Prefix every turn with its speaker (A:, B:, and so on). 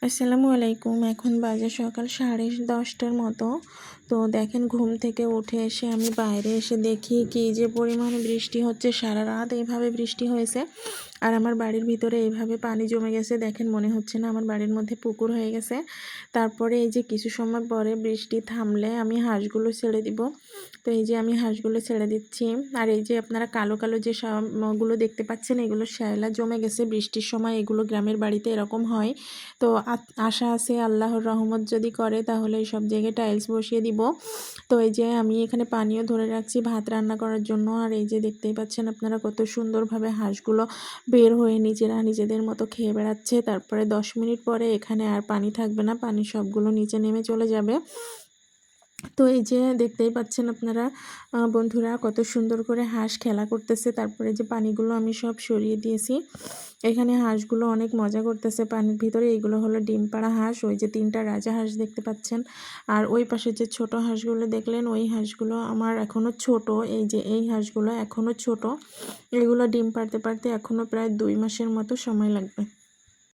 A: আসসালামু আলাইকুম। এখন বাজে সকাল 10:30টার মতো। তো দেখেন, ঘুম থেকে উঠে এসে আমি বাইরে এসে দেখি কি যে পরিমাণে বৃষ্টি হচ্ছে। সারা রাত এইভাবে বৃষ্টি হয়েছে। আর আমার বাড়ির ভিতরে এইভাবে পানি জমে গেছে। দেখেন, মনে হচ্ছে না আমার বাড়ির মধ্যে পুকুর হয়ে গেছে। তারপরে এই যে কিছু সময় পরে বৃষ্টি থামলে আমি হাঁসগুলো ছেড়ে দিব। তো এই যে আমি হাঁসগুলো ছেড়ে দিচ্ছি। আর এই যে আপনারা কালো কালো যে গুলো দেখতে পাচ্ছেন, এগুলো শ্যাওলা জমে গেছে বৃষ্টির সময়। এগুলো গ্রামের বাড়িতে এরকম হয়। তো আশা আছে আল্লাহর রহমত যদি করে তাহলে সব জায়গায় টাইলস বসিয়ে দিব। তো এই যে আমি এখানে পানিও ধরে রাখছি ভাত রান্না করার জন্য। আর এই যে দেখতেই পাচ্ছেন আপনারা কত সুন্দরভাবে হাঁসগুলো বের হয়ে নিজেরা নিজেদের মতো খেয়ে বেড়াচ্ছে। তারপরে 10 মিনিট পরে এখানে আর পানি থাকবে না, পানি সবগুলো নিচে নেমে চলে যাবে। তো এই যে দেখতেই পাচ্ছেন আপনারা বন্ধুরা, কত সুন্দর করে হাঁস খেলা করতেছে। তারপরে যে পানিগুলো আমি সব সরিয়ে দিয়েছি। এখানে হাঁসগুলো অনেক মজা করতেছে পানির ভিতরে। এইগুলো হলো ডিম পাড়া হাঁস। ওই যে 3টা রাজা হাঁস দেখতে পাচ্ছেন। আর ওই পাশে যে ছোট হাঁসগুলো দেখলেন, ওই হাঁসগুলো আমার এখনও ছোট। এই যে এই হাঁসগুলো এখনও ছোট। এগুলো ডিম পাড়তে পারতে এখনও প্রায় 2 মাসের মতো সময় লাগবে।